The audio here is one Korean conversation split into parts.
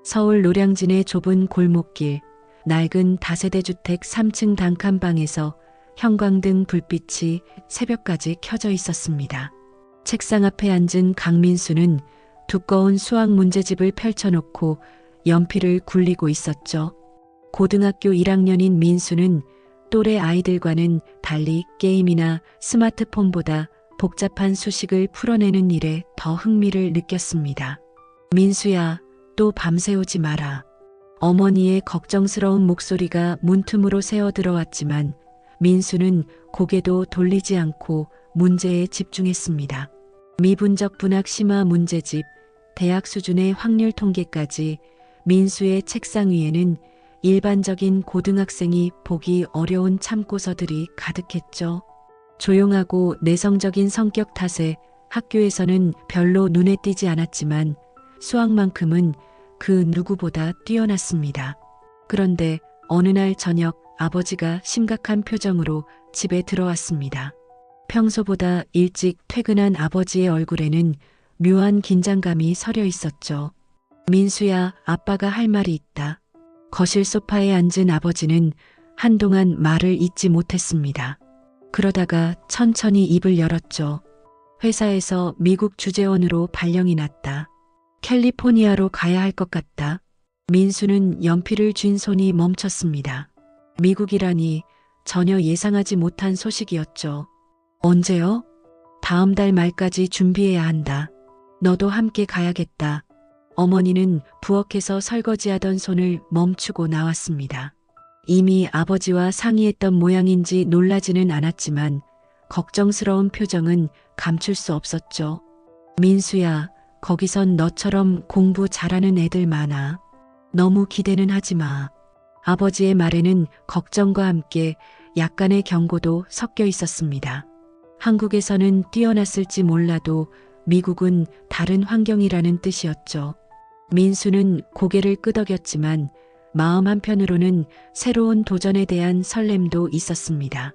서울 노량진의 좁은 골목길, 낡은 다세대 주택 3층 단칸방에서 형광등 불빛이 새벽까지 켜져 있었습니다. 책상 앞에 앉은 강민수는 두꺼운 수학 문제집을 펼쳐놓고 연필을 굴리고 있었죠. 고등학교 1학년인 민수는 또래 아이들과는 달리 게임이나 스마트폰보다 복잡한 수식을 풀어내는 일에 더 흥미를 느꼈습니다. 민수야, 또 밤새우지 마라. 어머니의 걱정스러운 목소리가 문틈으로 새어 들어왔지만 민수는 고개도 돌리지 않고 문제에 집중했습니다. 미분적 분학 심화 문제집, 대학 수준의 확률 통계까지 민수의 책상 위에는 일반적인 고등학생이 보기 어려운 참고서들이 가득했죠. 조용하고 내성적인 성격 탓에 학교에서는 별로 눈에 띄지 않았지만 수학만큼은 그 누구보다 뛰어났습니다. 그런데 어느 날 저녁 아버지가 심각한 표정으로 집에 들어왔습니다. 평소보다 일찍 퇴근한 아버지의 얼굴에는 묘한 긴장감이 서려 있었죠. 민수야, 아빠가 할 말이 있다. 거실 소파에 앉은 아버지는 한동안 말을 잇지 못했습니다. 그러다가 천천히 입을 열었죠. 회사에서 미국 주재원으로 발령이 났다. 캘리포니아로 가야 할 것 같다. 민수는 연필을 쥔 손이 멈췄습니다. 미국이라니 전혀 예상하지 못한 소식이었죠. 언제요? 다음 달 말까지 준비해야 한다. 너도 함께 가야겠다. 어머니는 부엌에서 설거지하던 손을 멈추고 나왔습니다. 이미 아버지와 상의했던 모양인지 놀라지는 않았지만 걱정스러운 표정은 감출 수 없었죠. 민수야, 거기선 너처럼 공부 잘하는 애들 많아. 너무 기대는 하지 마. 아버지의 말에는 걱정과 함께 약간의 경고도 섞여 있었습니다. 한국에서는 뛰어났을지 몰라도 미국은 다른 환경이라는 뜻이었죠. 민수는 고개를 끄덕였지만 마음 한편으로는 새로운 도전에 대한 설렘도 있었습니다.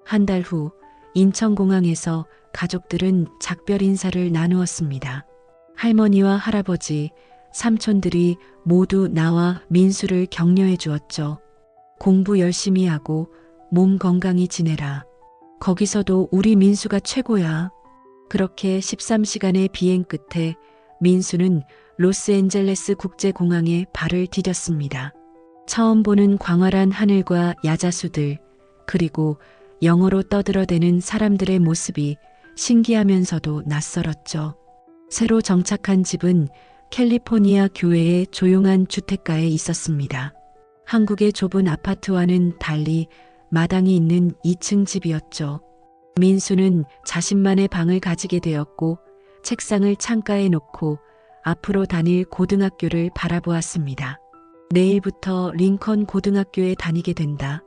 한 달 후 인천공항에서 가족들은 작별 인사를 나누었습니다. 할머니와 할아버지, 삼촌들이 모두 나와 민수를 격려해 주었죠. 공부 열심히 하고 몸 건강히 지내라. 거기서도 우리 민수가 최고야. 그렇게 13시간의 비행 끝에 민수는 로스앤젤레스 국제공항에 발을 디뎠습니다. 처음 보는 광활한 하늘과 야자수들, 그리고 영어로 떠들어대는 사람들의 모습이 신기하면서도 낯설었죠. 새로 정착한 집은 캘리포니아 교외의 조용한 주택가에 있었습니다. 한국의 좁은 아파트와는 달리 마당이 있는 2층 집이었죠. 민수는 자신만의 방을 가지게 되었고 책상을 창가에 놓고 앞으로 다닐 고등학교를 바라보았습니다. 내일부터 링컨 고등학교에 다니게 된다.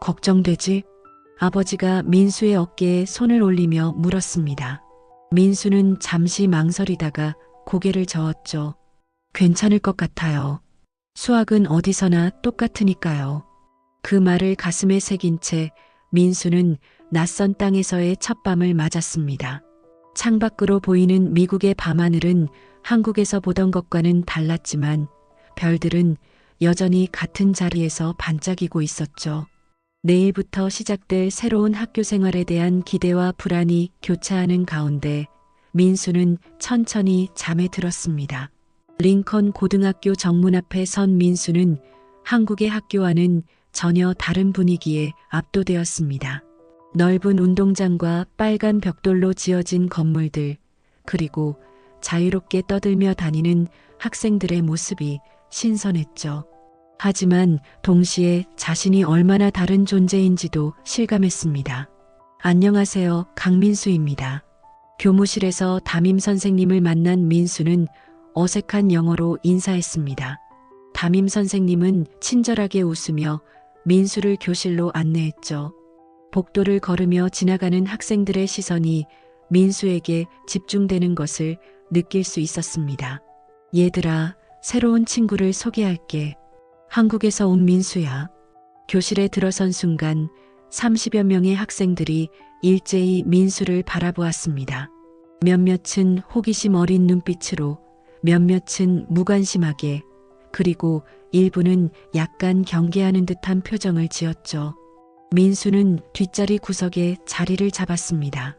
걱정되지? 아버지가 민수의 어깨에 손을 올리며 물었습니다. 민수는 잠시 망설이다가 고개를 저었죠. 괜찮을 것 같아요. 수학은 어디서나 똑같으니까요. 그 말을 가슴에 새긴 채 민수는 낯선 땅에서의 첫 밤을 맞았습니다. 창밖으로 보이는 미국의 밤하늘은 한국에서 보던 것과는 달랐지만 별들은 여전히 같은 자리에서 반짝이고 있었죠. 내일부터 시작될 새로운 학교 생활에 대한 기대와 불안이 교차하는 가운데 민수는 천천히 잠에 들었습니다. 링컨 고등학교 정문 앞에 선 민수는 한국의 학교와는 전혀 다른 분위기에 압도되었습니다. 넓은 운동장과 빨간 벽돌로 지어진 건물들, 그리고 자유롭게 떠들며 다니는 학생들의 모습이 신선했죠. 하지만 동시에 자신이 얼마나 다른 존재인지도 실감했습니다. 안녕하세요, 강민수입니다. 교무실에서 담임 선생님을 만난 민수는 어색한 영어로 인사했습니다. 담임 선생님은 친절하게 웃으며 민수를 교실로 안내했죠. 복도를 걸으며 지나가는 학생들의 시선이 민수에게 집중되는 것을 느낄 수 있었습니다. 얘들아, 새로운 친구를 소개할게. 한국에서 온 민수야. 교실에 들어선 순간 30여 명의 학생들이 일제히 민수를 바라보았습니다. 몇몇은 호기심 어린 눈빛으로, 몇몇은 무관심하게, 그리고 일부는 약간 경계하는 듯한 표정을 지었죠. 민수는 뒷자리 구석에 자리를 잡았습니다.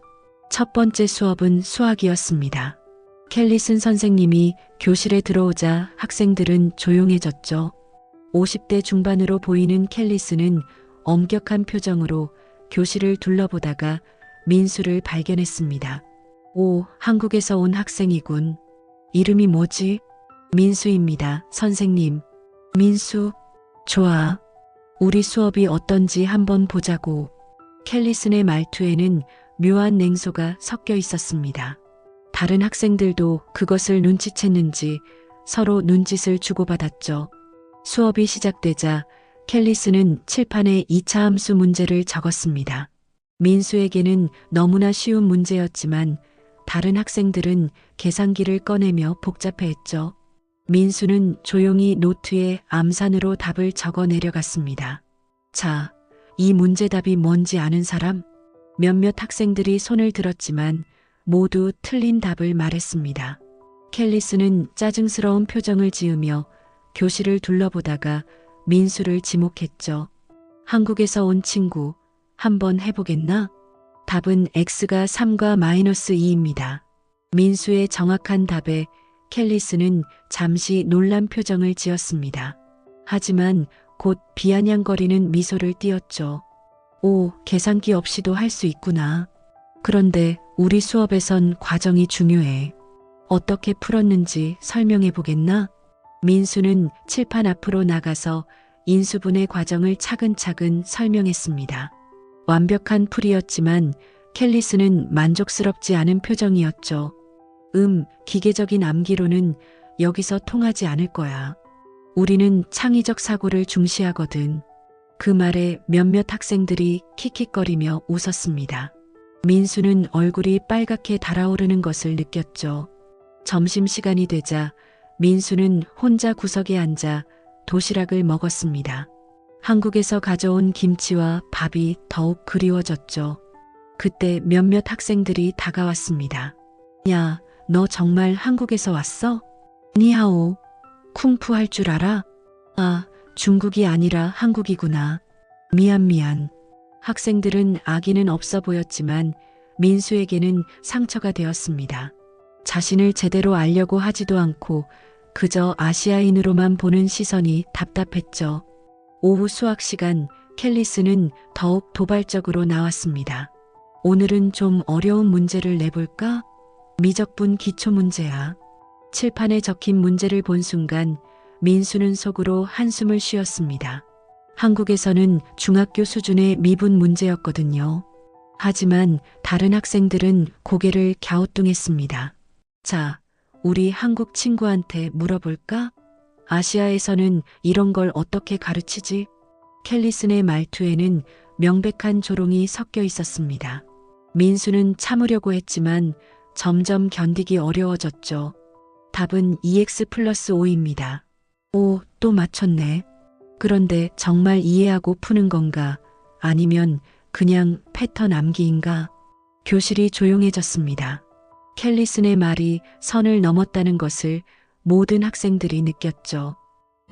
첫 번째 수업은 수학이었습니다. 켈리슨 선생님이 교실에 들어오자 학생들은 조용해졌죠. 50대 중반으로 보이는 켈리스는 엄격한 표정으로 교실을 둘러보다가 민수를 발견했습니다. 오, 한국에서 온 학생이군. 이름이 뭐지? 민수입니다, 선생님. 민수, 좋아. 우리 수업이 어떤지 한번 보자고. 켈리슨의 말투에는 묘한 냉소가 섞여 있었습니다. 다른 학생들도 그것을 눈치챘는지 서로 눈짓을 주고받았죠. 수업이 시작되자 켈리스는 칠판에 2차 함수 문제를 적었습니다. 민수에게는 너무나 쉬운 문제였지만 다른 학생들은 계산기를 꺼내며 복잡해했죠. 민수는 조용히 노트에 암산으로 답을 적어 내려갔습니다. 자, 이 문제 답이 뭔지 아는 사람? 몇몇 학생들이 손을 들었지만 모두 틀린 답을 말했습니다. 켈리스는 짜증스러운 표정을 지으며 교실을 둘러보다가 민수를 지목했죠. 한국에서 온 친구, 한번 해보겠나? 답은 x가 3과 마이너스 2입니다. 민수의 정확한 답에 켈리스는 잠시 놀란 표정을 지었습니다. 하지만 곧 비아냥거리는 미소를 띄었죠. 오, 계산기 없이도 할 수 있구나. 그런데 우리 수업에선 과정이 중요해. 어떻게 풀었는지 설명해 보겠나? 민수는 칠판 앞으로 나가서 인수분해 과정을 차근차근 설명했습니다. 완벽한 풀이였지만 켈리스는 만족스럽지 않은 표정이었죠. 기계적인 암기로는 여기서 통하지 않을 거야. 우리는 창의적 사고를 중시하거든. 그 말에 몇몇 학생들이 킥킥거리며 웃었습니다. 민수는 얼굴이 빨갛게 달아오르는 것을 느꼈죠. 점심시간이 되자 민수는 혼자 구석에 앉아 도시락을 먹었습니다. 한국에서 가져온 김치와 밥이 더욱 그리워졌죠. 그때 몇몇 학생들이 다가왔습니다. 야, 너 정말 한국에서 왔어? 니하오, 쿵푸 할 줄 알아? 아, 중국이 아니라 한국이구나. 미안. 학생들은 악의는 없어 보였지만 민수에게는 상처가 되었습니다. 자신을 제대로 알려고 하지도 않고 그저 아시아인으로만 보는 시선이 답답했죠. 오후 수학 시간, 켈리스는 더욱 도발적으로 나왔습니다. 오늘은 좀 어려운 문제를 내볼까? 미적분 기초 문제야. 칠판에 적힌 문제를 본 순간 민수는 속으로 한숨을 쉬었습니다. 한국에서는 중학교 수준의 미분 문제였거든요. 하지만 다른 학생들은 고개를 갸우뚱했습니다. 자, 우리 한국 친구한테 물어볼까? 아시아에서는 이런 걸 어떻게 가르치지? 켈리슨의 말투에는 명백한 조롱이 섞여 있었습니다. 민수는 참으려고 했지만 점점 견디기 어려워졌죠. 답은 2x 플러스 5입니다. 오, 또 맞췄네. 그런데 정말 이해하고 푸는 건가? 아니면 그냥 패턴 암기인가? 교실이 조용해졌습니다. 켈리슨의 말이 선을 넘었다는 것을 모든 학생들이 느꼈죠.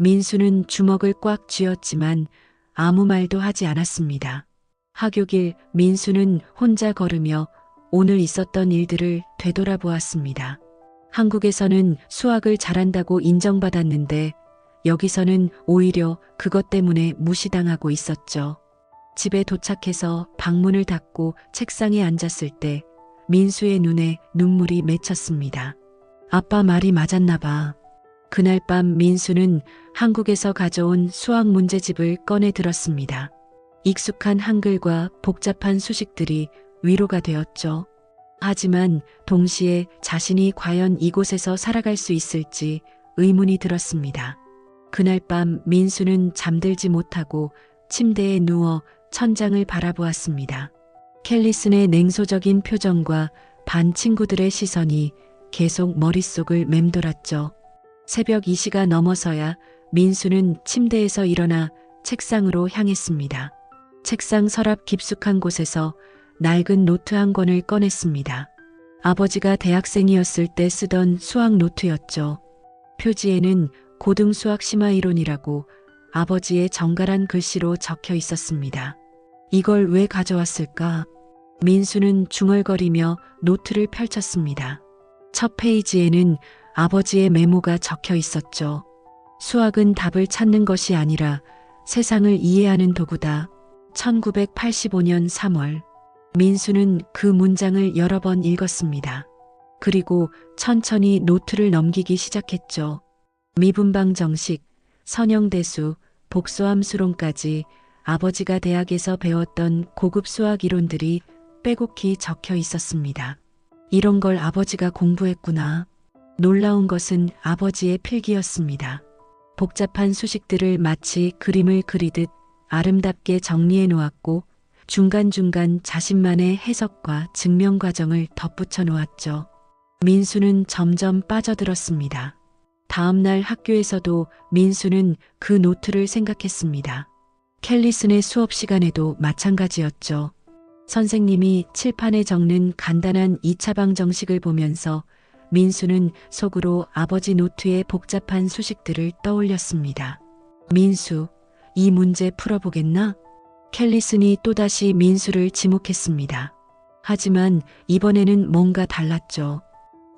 민수는 주먹을 꽉 쥐었지만 아무 말도 하지 않았습니다. 하교길 민수는 혼자 걸으며 오늘 있었던 일들을 되돌아보았습니다. 한국에서는 수학을 잘한다고 인정받았는데 여기서는 오히려 그것 때문에 무시당하고 있었죠. 집에 도착해서 방문을 닫고 책상에 앉았을 때 민수의 눈에 눈물이 맺혔습니다. 아빠 말이 맞았나 봐. 그날 밤 민수는 한국에서 가져온 수학 문제집을 꺼내 들었습니다. 익숙한 한글과 복잡한 수식들이 위로가 되었죠. 하지만 동시에 자신이 과연 이곳에서 살아갈 수 있을지 의문이 들었습니다. 그날 밤 민수는 잠들지 못하고 침대에 누워 천장을 바라보았습니다. 켈리슨의 냉소적인 표정과 반 친구들의 시선이 계속 머릿속을 맴돌았죠. 새벽 2시가 넘어서야 민수는 침대에서 일어나 책상으로 향했습니다. 책상 서랍 깊숙한 곳에서 낡은 노트 한 권을 꺼냈습니다. 아버지가 대학생이었을 때 쓰던 수학 노트였죠. 표지에는 고등 수학 심화 이론이라고 아버지의 정갈한 글씨로 적혀 있었습니다. 이걸 왜 가져왔을까? 민수는 중얼거리며 노트를 펼쳤습니다. 첫 페이지에는 아버지의 메모가 적혀 있었죠. 수학은 답을 찾는 것이 아니라 세상을 이해하는 도구다. 1985년 3월. 민수는 그 문장을 여러 번 읽었습니다. 그리고 천천히 노트를 넘기기 시작했죠. 미분방 정식, 선형대수, 복소함수론까지 아버지가 대학에서 배웠던 고급 수학 이론들이 빼곡히 적혀 있었습니다. 이런 걸 아버지가 공부했구나. 놀라운 것은 아버지의 필기였습니다. 복잡한 수식들을 마치 그림을 그리듯 아름답게 정리해 놓았고 중간중간 자신만의 해석과 증명 과정을 덧붙여 놓았죠. 민수는 점점 빠져들었습니다. 다음 날 학교에서도 민수는 그 노트를 생각했습니다. 켈리슨의 수업 시간에도 마찬가지였죠. 선생님이 칠판에 적는 간단한 2차방 정식을 보면서 민수는 속으로 아버지 노트의 복잡한 수식들을 떠올렸습니다. 민수, 이 문제 풀어보겠나? 켈리슨이 또다시 민수를 지목했습니다. 하지만 이번에는 뭔가 달랐죠.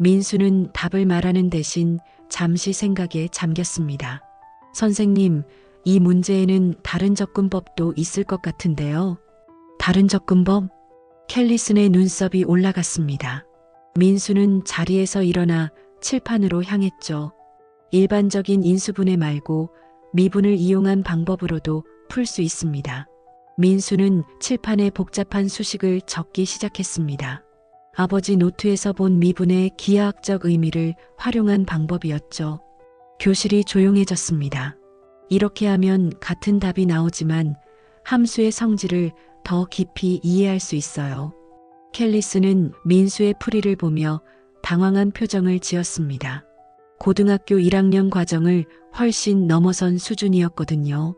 민수는 답을 말하는 대신 잠시 생각에 잠겼습니다. 선생님, 이 문제에는 다른 접근법도 있을 것 같은데요. 다른 접근법? 켈리슨의 눈썹이 올라갔습니다. 민수는 자리에서 일어나 칠판으로 향했죠. 일반적인 인수분해 말고 미분을 이용한 방법으로도 풀 수 있습니다. 민수는 칠판에 복잡한 수식을 적기 시작했습니다. 아버지 노트에서 본 미분의 기하학적 의미를 활용한 방법이었죠. 교실이 조용해졌습니다. 이렇게 하면 같은 답이 나오지만 함수의 성질을 더 깊이 이해할 수 있어요. 켈리스는 민수의 풀이를 보며 당황한 표정을 지었습니다. 고등학교 1학년 과정을 훨씬 넘어선 수준이었거든요.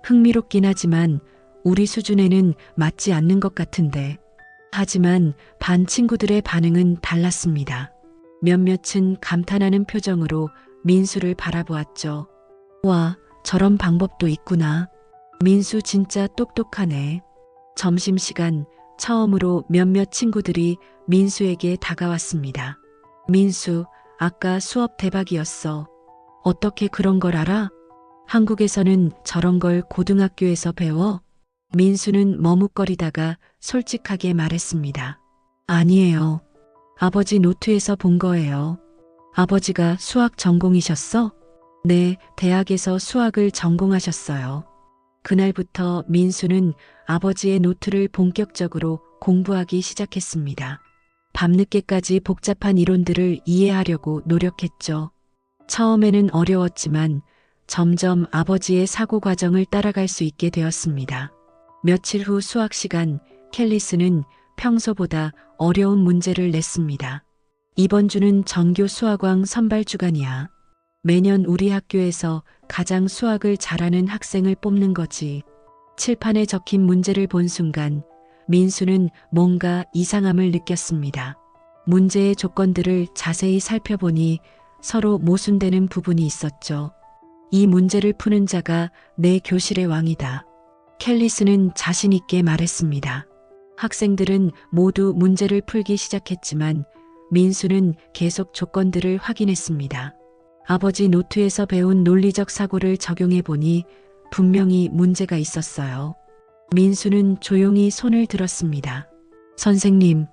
흥미롭긴 하지만 우리 수준에는 맞지 않는 것 같은데. 하지만 반 친구들의 반응은 달랐습니다. 몇몇은 감탄하는 표정으로 민수를 바라보았죠. 와, 저런 방법도 있구나. 민수 진짜 똑똑하네. 점심시간 처음으로 몇몇 친구들이 민수에게 다가왔습니다. 민수, 아까 수업 대박이었어. 어떻게 그런 걸 알아? 한국에서는 저런 걸 고등학교에서 배워? 민수는 머뭇거리다가 솔직하게 말했습니다. 아니에요. 아버지 노트에서 본 거예요. 아버지가 수학 전공이셨어? 네, 대학에서 수학을 전공하셨어요. 그날부터 민수는 아버지의 노트를 본격적으로 공부하기 시작했습니다. 밤늦게까지 복잡한 이론들을 이해하려고 노력했죠. 처음에는 어려웠지만 점점 아버지의 사고 과정을 따라갈 수 있게 되었습니다. 며칠 후 수학 시간, 켈리스는 평소보다 어려운 문제를 냈습니다. 이번 주는 전교 수학왕 선발 주간이야. 매년 우리 학교에서 가장 수학을 잘하는 학생을 뽑는 거지. 칠판에 적힌 문제를 본 순간 민수는 뭔가 이상함을 느꼈습니다. 문제의 조건들을 자세히 살펴보니 서로 모순되는 부분이 있었죠. 이 문제를 푸는 자가 내 교실의 왕이다. 켈리스는 자신 있게 말했습니다. 학생들은 모두 문제를 풀기 시작했지만 민수는 계속 조건들을 확인했습니다. 아버지 노트에서 배운 논리적 사고를 적용해 보니 분명히 문제가 있었어요. 민수는 조용히 손을 들었습니다. 선생님,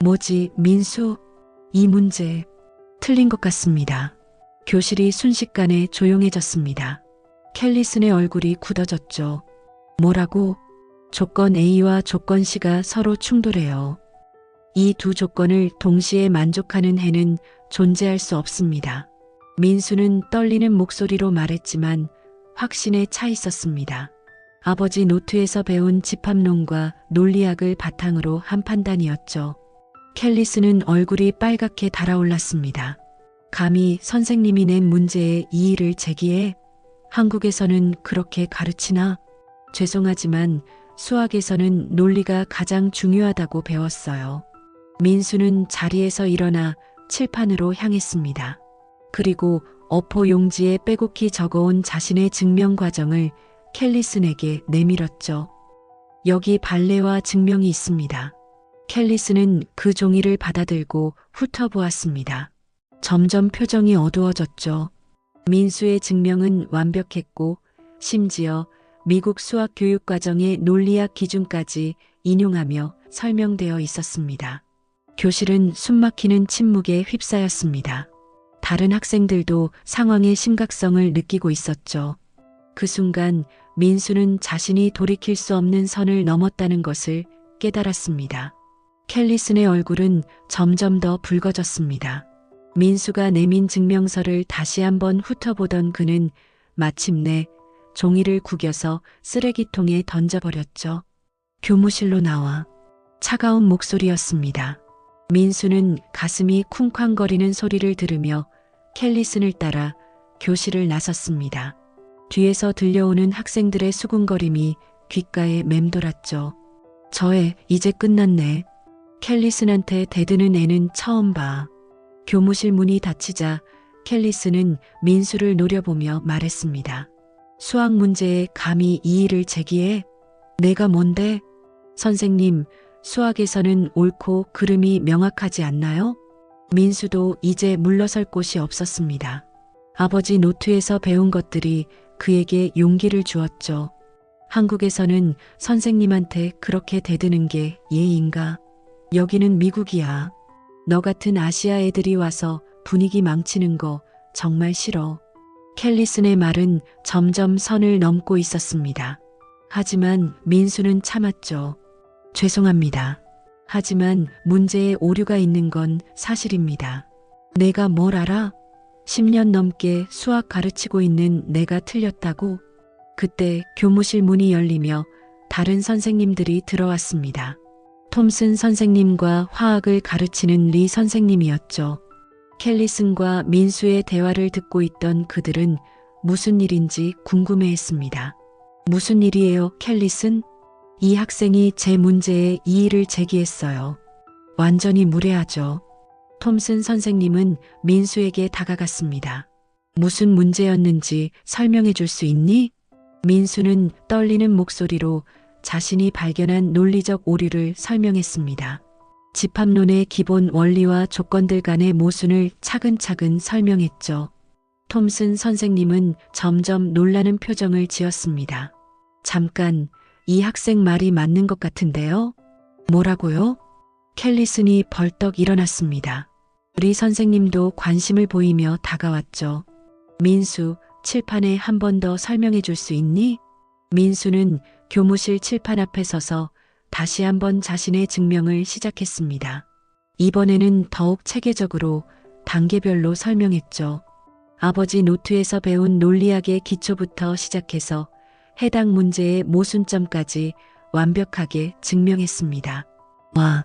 뭐지, 민수? 이 문제 틀린 것 같습니다. 교실이 순식간에 조용해졌습니다. 켈리슨의 얼굴이 굳어졌죠. 뭐라고? 조건 A와 조건 C가 서로 충돌해요. 이 두 조건을 동시에 만족하는 해는 존재할 수 없습니다. 민수는 떨리는 목소리로 말했지만 확신에 차 있었습니다. 아버지 노트에서 배운 집합론과 논리학을 바탕으로 한 판단이었죠. 켈리스는 얼굴이 빨갛게 달아올랐습니다. 감히 선생님이 낸 문제에 이의를 제기해? 한국에서는 그렇게 가르치나? 죄송하지만 수학에서는 논리가 가장 중요하다고 배웠어요. 민수는 자리에서 일어나 칠판으로 향했습니다. 그리고 어포 용지에 빼곡히 적어온 자신의 증명 과정을 캘리슨에게 내밀었죠. 여기 발레와 증명이 있습니다. 캘리슨은 그 종이를 받아들고 훑어보았습니다. 점점 표정이 어두워졌죠. 민수의 증명은 완벽했고 심지어 미국 수학 교육 과정의 논리학 기준까지 인용하며 설명되어 있었습니다. 교실은 숨막히는 침묵에 휩싸였습니다. 다른 학생들도 상황의 심각성을 느끼고 있었죠. 그 순간 민수는 자신이 돌이킬 수 없는 선을 넘었다는 것을 깨달았습니다. 캘리슨의 얼굴은 점점 더 붉어졌습니다. 민수가 내민 증명서를 다시 한번 훑어보던 그는 마침내 종이를 구겨서 쓰레기통에 던져버렸죠. 교무실로 나와. 차가운 목소리였습니다. 민수는 가슴이 쿵쾅거리는 소리를 들으며 캘리슨을 따라 교실을 나섰습니다. 뒤에서 들려오는 학생들의 수군거림이 귓가에 맴돌았죠. 저 애 이제 끝났네. 캘리슨한테 대드는 애는 처음 봐. 교무실 문이 닫히자 캘리슨은 민수를 노려보며 말했습니다. 수학 문제에 감히 이의를 제기해? 내가 뭔데? 선생님, 수학에서는 옳고 그름이 명확하지 않나요? 민수도 이제 물러설 곳이 없었습니다. 아버지 노트에서 배운 것들이 그에게 용기를 주었죠. 한국에서는 선생님한테 그렇게 대드는 게 예의인가? 여기는 미국이야. 너 같은 아시아 애들이 와서 분위기 망치는 거 정말 싫어. 캘리슨의 말은 점점 선을 넘고 있었습니다. 하지만 민수는 참았죠. 죄송합니다. 하지만 문제에 오류가 있는 건 사실입니다. 내가 뭘 알아? 10년 넘게 수학 가르치고 있는 내가 틀렸다고? 그때 교무실 문이 열리며 다른 선생님들이 들어왔습니다. 톰슨 선생님과 화학을 가르치는 리 선생님이었죠. 캘리슨과 민수의 대화를 듣고 있던 그들은 무슨 일인지 궁금해했습니다. 무슨 일이에요, 캘리슨? 이 학생이 제 문제에 이의를 제기했어요. 완전히 무례하죠. 톰슨 선생님은 민수에게 다가갔습니다. 무슨 문제였는지 설명해 줄 수 있니? 민수는 떨리는 목소리로 자신이 발견한 논리적 오류를 설명했습니다. 집합론의 기본 원리와 조건들 간의 모순을 차근차근 설명했죠. 톰슨 선생님은 점점 놀라는 표정을 지었습니다. 잠깐, 이 학생 말이 맞는 것 같은데요? 뭐라고요? 캘리슨이 벌떡 일어났습니다. 리 선생님도 관심을 보이며 다가왔죠. 민수, 칠판에 한 번 더 설명해 줄 수 있니? 민수는 교무실 칠판 앞에 서서 다시 한번 자신의 증명을 시작했습니다. 이번에는 더욱 체계적으로 단계별로 설명했죠. 아버지 노트에서 배운 논리학의 기초부터 시작해서 해당 문제의 모순점까지 완벽하게 증명했습니다. 와,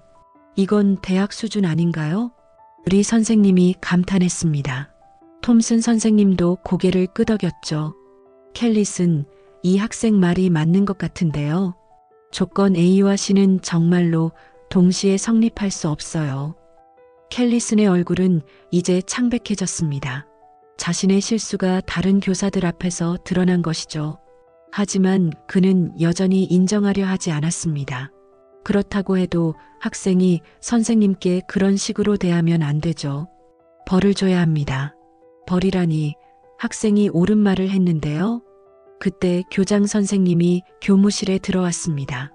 이건 대학 수준 아닌가요? 리 선생님이 감탄했습니다. 톰슨 선생님도 고개를 끄덕였죠. 캘리슨, 이 학생 말이 맞는 것 같은데요. 조건 A와 C는 정말로 동시에 성립할 수 없어요. 캘리슨의 얼굴은 이제 창백해졌습니다. 자신의 실수가 다른 교사들 앞에서 드러난 것이죠. 하지만 그는 여전히 인정하려 하지 않았습니다. 그렇다고 해도 학생이 선생님께 그런 식으로 대하면 안 되죠. 벌을 줘야 합니다. 벌이라니, 학생이 옳은 말을 했는데요. 그때 교장 선생님이 교무실에 들어왔습니다.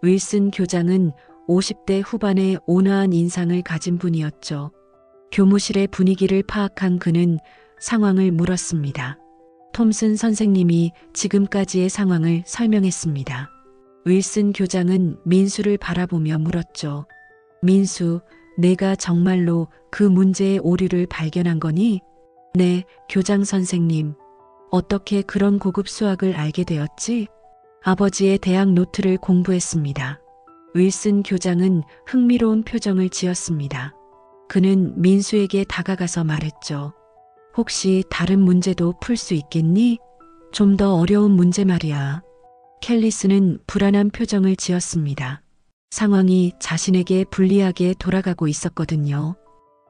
윌슨 교장은 50대 후반의 온화한 인상을 가진 분이었죠. 교무실의 분위기를 파악한 그는 상황을 물었습니다. 톰슨 선생님이 지금까지의 상황을 설명했습니다. 윌슨 교장은 민수를 바라보며 물었죠. 민수, 내가 정말로 그 문제의 오류를 발견한 거니? 네, 교장 선생님. 어떻게 그런 고급 수학을 알게 되었지? 아버지의 대학 노트를 공부했습니다. 윌슨 교장은 흥미로운 표정을 지었습니다. 그는 민수에게 다가가서 말했죠. 혹시 다른 문제도 풀 수 있겠니? 좀 더 어려운 문제 말이야. 캘리스는 불안한 표정을 지었습니다. 상황이 자신에게 불리하게 돌아가고 있었거든요.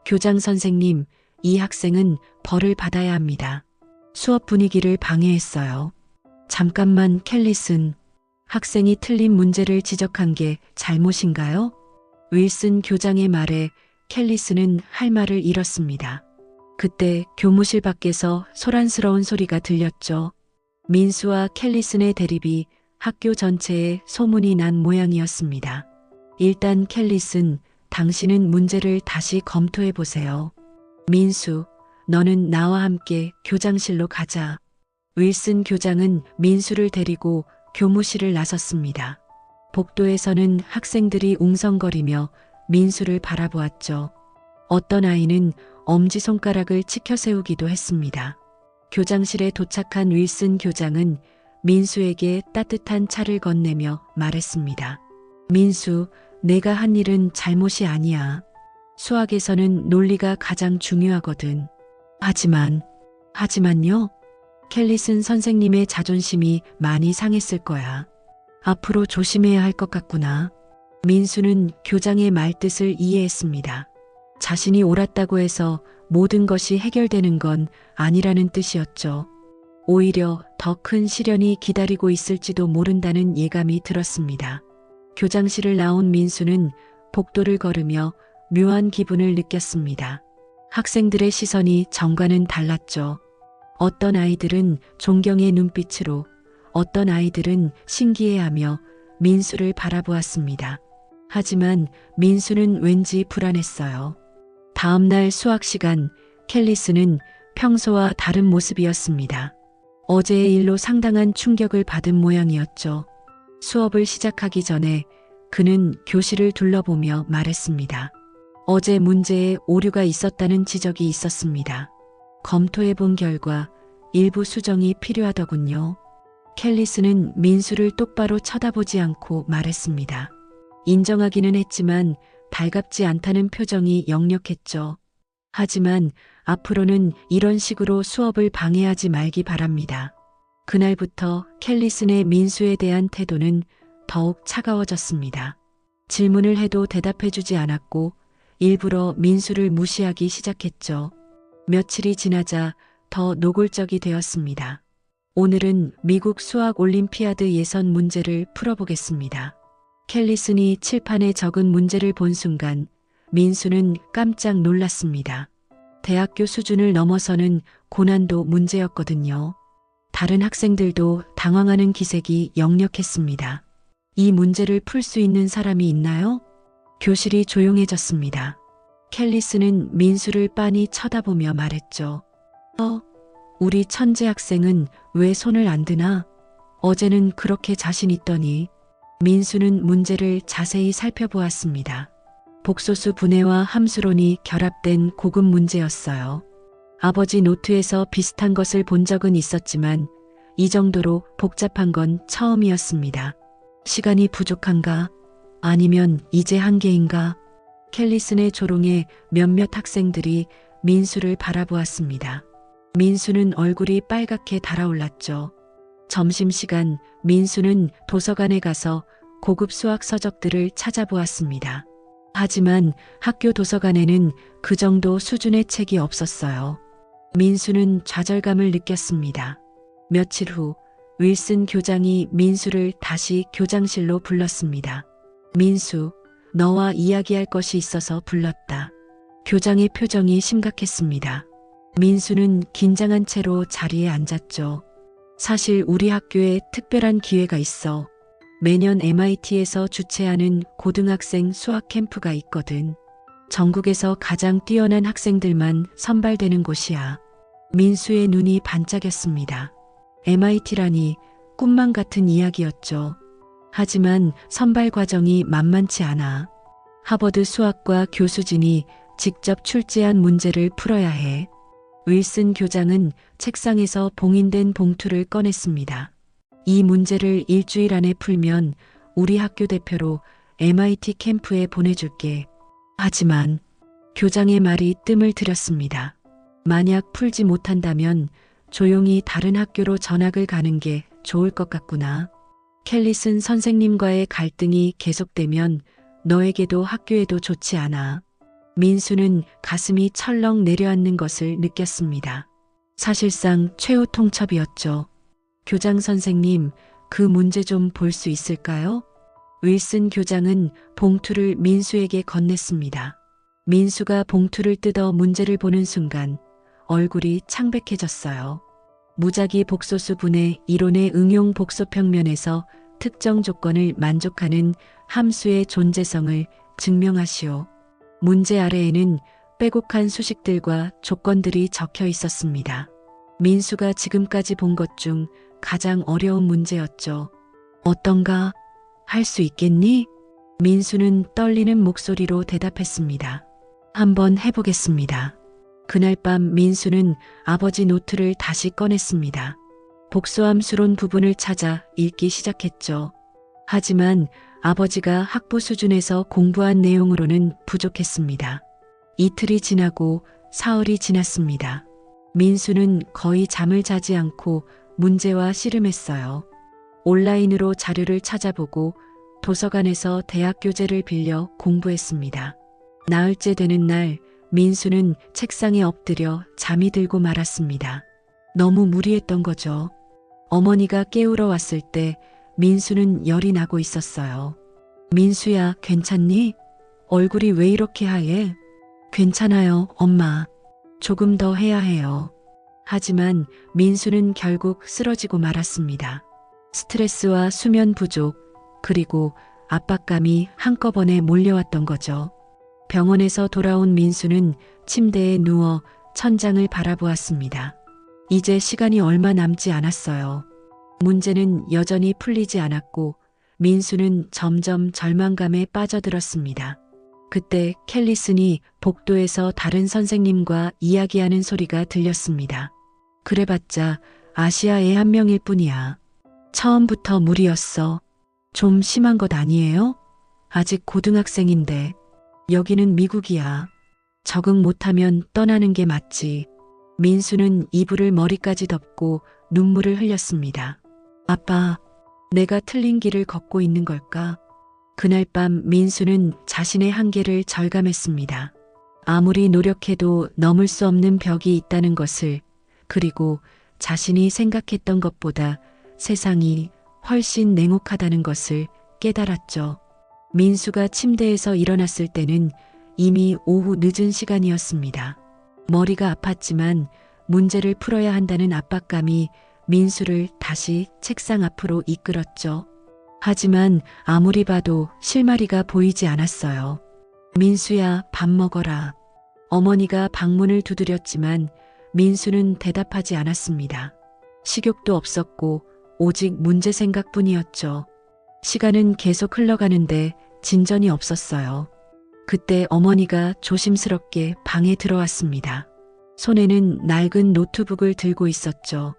교장 선생님, 이 학생은 벌을 받아야 합니다. 수업 분위기를 방해했어요. 잠깐만, 캘리슨. 학생이 틀린 문제를 지적한 게 잘못인가요? 윌슨 교장의 말에 캘리스는 할 말을 잃었습니다. 그때 교무실 밖에서 소란스러운 소리가 들렸죠. 민수와 캘리슨의 대립이 학교 전체에 소문이 난 모양이었습니다. 일단 캘리슨, 당신은 문제를 다시 검토해 보세요. 민수, 너는 나와 함께 교장실로 가자. 윌슨 교장은 민수를 데리고 교무실을 나섰습니다. 복도에서는 학생들이 웅성거리며 민수를 바라보았죠. 어떤 아이는 엄지손가락을 치켜 세우기도 했습니다. 교장실에 도착한 윌슨 교장은 민수에게 따뜻한 차를 건네며 말했습니다. 민수, 내가 한 일은 잘못이 아니야. 수학에서는 논리가 가장 중요하거든. 하지만요? 캘리슨 선생님의 자존심이 많이 상했을 거야. 앞으로 조심해야 할 것 같구나. 민수는 교장의 말뜻을 이해했습니다. 자신이 옳았다고 해서 모든 것이 해결되는 건 아니라는 뜻이었죠. 오히려 더 큰 시련이 기다리고 있을지도 모른다는 예감이 들었습니다. 교장실을 나온 민수는 복도를 걸으며 묘한 기분을 느꼈습니다. 학생들의 시선이 전과는 달랐죠. 어떤 아이들은 존경의 눈빛으로, 어떤 아이들은 신기해하며 민수를 바라보았습니다. 하지만 민수는 왠지 불안했어요. 다음 날 수학 시간, 캘리스는 평소와 다른 모습이었습니다. 어제의 일로 상당한 충격을 받은 모양이었죠. 수업을 시작하기 전에 그는 교실을 둘러보며 말했습니다. 어제 문제에 오류가 있었다는 지적이 있었습니다. 검토해 본 결과 일부 수정이 필요하더군요. 캘리스는 민수를 똑바로 쳐다보지 않고 말했습니다. 인정하기는 했지만 달갑지 않다는 표정이 역력했죠. 하지만 앞으로는 이런 식으로 수업을 방해하지 말기 바랍니다. 그날부터 캘리슨의 민수에 대한 태도는 더욱 차가워졌습니다. 질문을 해도 대답해주지 않았고 일부러 민수를 무시하기 시작했죠. 며칠이 지나자 더 노골적이 되었습니다. 오늘은 미국 수학 올림피아드 예선 문제를 풀어보겠습니다. 캘리슨이 칠판에 적은 문제를 본 순간 민수는 깜짝 놀랐습니다. 대학교 수준을 넘어서는 고난도 문제였거든요. 다른 학생들도 당황하는 기색이 역력했습니다. 이 문제를 풀 수 있는 사람이 있나요? 교실이 조용해졌습니다. 캘리스는 민수를 빤히 쳐다보며 말했죠. 우리 천재 학생은 왜 손을 안 드나? 어제는 그렇게 자신 있더니. 민수는 문제를 자세히 살펴보았습니다. 복소수 분해와 함수론이 결합된 고급 문제였어요. 아버지 노트에서 비슷한 것을 본 적은 있었지만 이 정도로 복잡한 건 처음이었습니다. 시간이 부족한가? 아니면 이제 한계인가? 캘리슨의 조롱에 몇몇 학생들이 민수를 바라보았습니다. 민수는 얼굴이 빨갛게 달아올랐죠. 점심시간 민수는 도서관에 가서 고급 수학 서적들을 찾아보았습니다. 하지만 학교 도서관에는 그 정도 수준의 책이 없었어요. 민수는 좌절감을 느꼈습니다. 며칠 후 윌슨 교장이 민수를 다시 교장실로 불렀습니다. 민수, 너와 이야기할 것이 있어서 불렀다. 교장의 표정이 심각했습니다. 민수는 긴장한 채로 자리에 앉았죠. 사실 우리 학교에 특별한 기회가 있어. 매년 MIT에서 주최하는 고등학생 수학 캠프가 있거든. 전국에서 가장 뛰어난 학생들만 선발되는 곳이야. 민수의 눈이 반짝였습니다. MIT라니 꿈만 같은 이야기였죠. 하지만 선발 과정이 만만치 않아. 하버드 수학과 교수진이 직접 출제한 문제를 풀어야 해. 윌슨 교장은 책상에서 봉인된 봉투를 꺼냈습니다. 이 문제를 일주일 안에 풀면 우리 학교 대표로 MIT 캠프에 보내줄게. 하지만 교장의 말이 뜸을 들였습니다. 만약 풀지 못한다면 조용히 다른 학교로 전학을 가는 게 좋을 것 같구나. 캘리슨 선생님과의 갈등이 계속되면 너에게도 학교에도 좋지 않아. 민수는 가슴이 철렁 내려앉는 것을 느꼈습니다. 사실상 최후 통첩이었죠. 교장 선생님, 그 문제 좀 볼 수 있을까요? 윌슨 교장은 봉투를 민수에게 건넸습니다. 민수가 봉투를 뜯어 문제를 보는 순간 얼굴이 창백해졌어요. 무작위 복소수 분의 이론의 응용 복소 평면에서 특정 조건을 만족하는 함수의 존재성을 증명하시오. 문제 아래에는 빼곡한 수식들과 조건들이 적혀 있었습니다. 민수가 지금까지 본 것 중 가장 어려운 문제였죠. 어떤가? 할 수 있겠니? 민수는 떨리는 목소리로 대답했습니다. 한번 해보겠습니다. 그날 밤 민수는 아버지 노트를 다시 꺼냈습니다. 복수함수론 부분을 찾아 읽기 시작했죠. 하지만 아버지가 학부 수준에서 공부한 내용으로는 부족했습니다. 이틀이 지나고 사흘이 지났습니다. 민수는 거의 잠을 자지 않고 문제와 씨름했어요. 온라인으로 자료를 찾아보고 도서관에서 대학 교재를 빌려 공부했습니다. 나흘째 되는 날 민수는 책상에 엎드려 잠이 들고 말았습니다. 너무 무리했던 거죠. 어머니가 깨우러 왔을 때 민수는 열이 나고 있었어요. 민수야, 괜찮니? 얼굴이 왜 이렇게 하얘? 괜찮아요, 엄마. 조금 더 해야 해요. 하지만 민수는 결국 쓰러지고 말았습니다. 스트레스와 수면 부족, 그리고 압박감이 한꺼번에 몰려왔던 거죠. 병원에서 돌아온 민수는 침대에 누워 천장을 바라보았습니다. 이제 시간이 얼마 남지 않았어요. 문제는 여전히 풀리지 않았고 민수는 점점 절망감에 빠져들었습니다. 그때 켈리슨이 복도에서 다른 선생님과 이야기하는 소리가 들렸습니다. 그래봤자 아시아 애 한 명일 뿐이야. 처음부터 무리였어. 좀 심한 것 아니에요? 아직 고등학생인데. 여기는 미국이야. 적응 못하면 떠나는 게 맞지. 민수는 이불을 머리까지 덮고 눈물을 흘렸습니다. 아빠, 내가 틀린 길을 걷고 있는 걸까? 그날 밤 민수는 자신의 한계를 절감했습니다. 아무리 노력해도 넘을 수 없는 벽이 있다는 것을, 그리고 자신이 생각했던 것보다 세상이 훨씬 냉혹하다는 것을 깨달았죠. 민수가 침대에서 일어났을 때는 이미 오후 늦은 시간이었습니다. 머리가 아팠지만 문제를 풀어야 한다는 압박감이 민수를 다시 책상 앞으로 이끌었죠. 하지만 아무리 봐도 실마리가 보이지 않았어요. 민수야, 밥 먹어라. 어머니가 방문을 두드렸지만 민수는 대답하지 않았습니다. 식욕도 없었고 오직 문제 생각뿐이었죠. 시간은 계속 흘러가는데 진전이 없었어요. 그때 어머니가 조심스럽게 방에 들어왔습니다. 손에는 낡은 노트북을 들고 있었죠.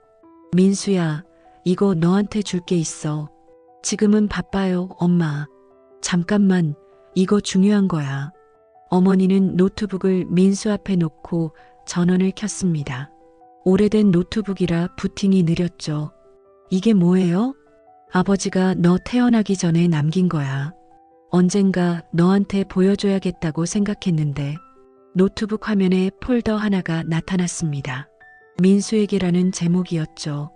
민수야, 이거 너한테 줄 게 있어. 지금은 바빠요, 엄마. 잠깐만, 이거 중요한 거야. 어머니는 노트북을 민수 앞에 놓고 전원을 켰습니다. 오래된 노트북이라 부팅이 느렸죠. 이게 뭐예요? 아버지가 너 태어나기 전에 남긴 거야. 언젠가 너한테 보여줘야겠다고 생각했는데. 노트북 화면에 폴더 하나가 나타났습니다. 민수에게라는 제목이었죠.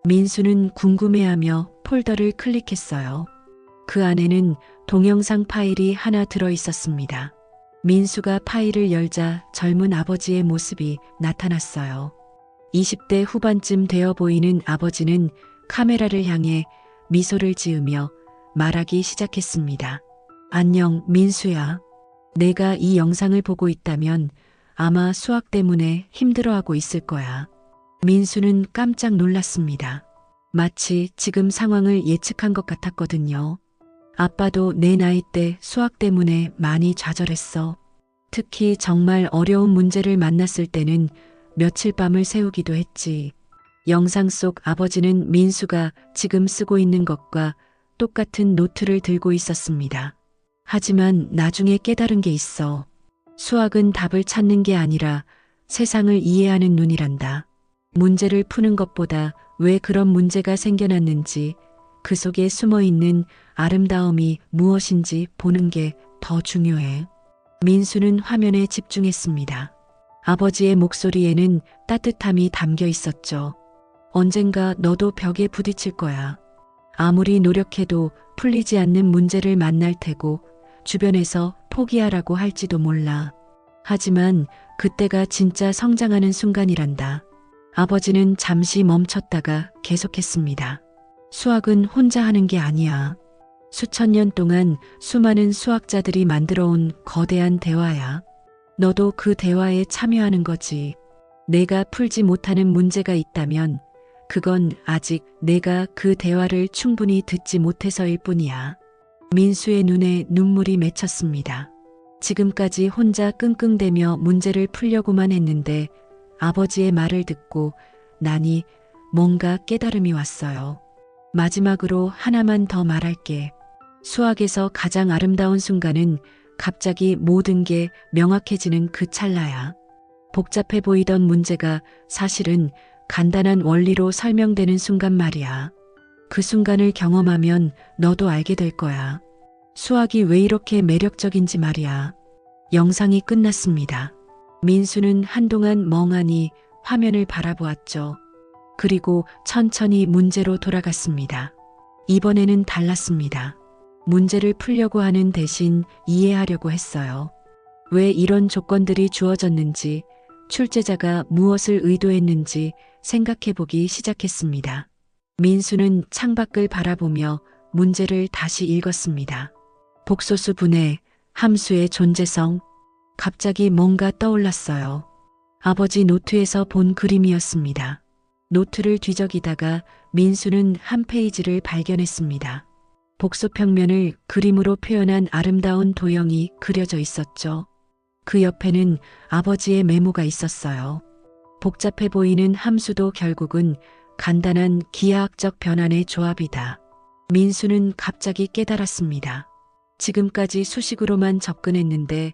민수는 궁금해하며 폴더를 클릭했어요. 그 안에는 동영상 파일이 하나 들어 있었습니다. 민수가 파일을 열자 젊은 아버지의 모습이 나타났어요. 20대 후반쯤 되어 보이는 아버지는 카메라를 향해 미소를 지으며 말하기 시작했습니다. 안녕, 민수야. 내가 이 영상을 보고 있다면 아마 수학 때문에 힘들어하고 있을 거야. 민수는 깜짝 놀랐습니다. 마치 지금 상황을 예측한 것 같았거든요. 아빠도 내 나이 때 수학 때문에 많이 좌절했어. 특히 정말 어려운 문제를 만났을 때는 며칠 밤을 새우기도 했지. 영상 속 아버지는 민수가 지금 쓰고 있는 것과 똑같은 노트를 들고 있었습니다. 하지만 나중에 깨달은 게 있어. 수학은 답을 찾는 게 아니라 세상을 이해하는 눈이란다. 문제를 푸는 것보다 왜 그런 문제가 생겨났는지, 그 속에 숨어 있는 아름다움이 무엇인지 보는 게 더 중요해. 민수는 화면에 집중했습니다. 아버지의 목소리에는 따뜻함이 담겨 있었죠. 언젠가 너도 벽에 부딪힐 거야. 아무리 노력해도 풀리지 않는 문제를 만날 테고 주변에서 포기하라고 할지도 몰라. 하지만 그때가 진짜 성장하는 순간이란다. 아버지는 잠시 멈췄다가 계속했습니다. 수학은 혼자 하는 게 아니야. 수천 년 동안 수많은 수학자들이 만들어온 거대한 대화야. 너도 그 대화에 참여하는 거지. 내가 풀지 못하는 문제가 있다면 그건 아직 내가 그 대화를 충분히 듣지 못해서일 뿐이야. 민수의 눈에 눈물이 맺혔습니다. 지금까지 혼자 끙끙대며 문제를 풀려고만 했는데 아버지의 말을 듣고 나니 뭔가 깨달음이 왔어요. 마지막으로 하나만 더 말할게. 수학에서 가장 아름다운 순간은 갑자기 모든 게 명확해지는 그 찰나야. 복잡해 보이던 문제가 사실은 간단한 원리로 설명되는 순간 말이야. 그 순간을 경험하면 너도 알게 될 거야. 수학이 왜 이렇게 매력적인지 말이야. 영상이 끝났습니다. 민수는 한동안 멍하니 화면을 바라보았죠. 그리고 천천히 문제로 돌아갔습니다. 이번에는 달랐습니다. 문제를 풀려고 하는 대신 이해하려고 했어요. 왜 이런 조건들이 주어졌는지, 출제자가 무엇을 의도했는지 생각해보기 시작했습니다. 민수는 창밖을 바라보며 문제를 다시 읽었습니다. 복소수 분해, 함수의 존재성. 갑자기 뭔가 떠올랐어요. 아버지 노트에서 본 그림이었습니다. 노트를 뒤적이다가 민수는 한 페이지를 발견했습니다. 복소평면을 그림으로 표현한 아름다운 도형이 그려져 있었죠. 그 옆에는 아버지의 메모가 있었어요. 복잡해 보이는 함수도 결국은 간단한 기하학적 변환의 조합이다. 민수는 갑자기 깨달았습니다. 지금까지 수식으로만 접근했는데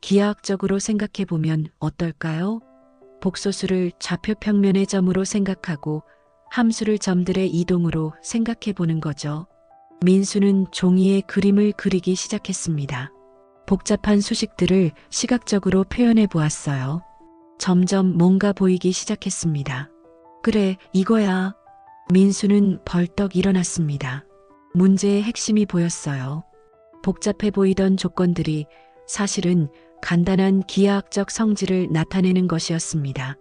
기하학적으로 생각해보면 어떨까요? 복소수를 좌표평면의 점으로 생각하고 함수를 점들의 이동으로 생각해보는 거죠. 민수는 종이에 그림을 그리기 시작했습니다. 복잡한 수식들을 시각적으로 표현해 보았어요. 점점 뭔가 보이기 시작했습니다. 그래, 이거야. 민수는 벌떡 일어났습니다. 문제의 핵심이 보였어요. 복잡해 보이던 조건들이 사실은 간단한 기하학적 성질을 나타내는 것이었습니다.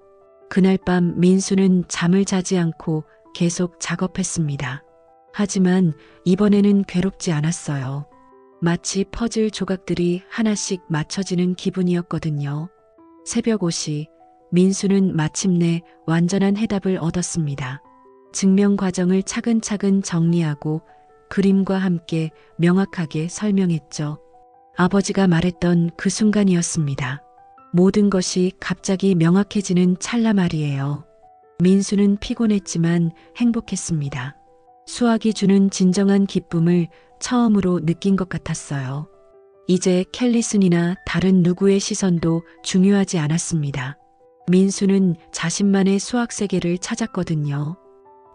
그날 밤 민수는 잠을 자지 않고 계속 작업했습니다. 하지만 이번에는 괴롭지 않았어요. 마치 퍼즐 조각들이 하나씩 맞춰지는 기분이었거든요. 새벽 5시, 민수는 마침내 완전한 해답을 얻었습니다. 증명 과정을 차근차근 정리하고 그림과 함께 명확하게 설명했죠. 아버지가 말했던 그 순간이었습니다. 모든 것이 갑자기 명확해지는 찰나 말이에요. 민수는 피곤했지만 행복했습니다. 수학이 주는 진정한 기쁨을 처음으로 느낀 것 같았어요. 이제 캘리슨이나 다른 누구의 시선도 중요하지 않았습니다. 민수는 자신만의 수학 세계를 찾았거든요.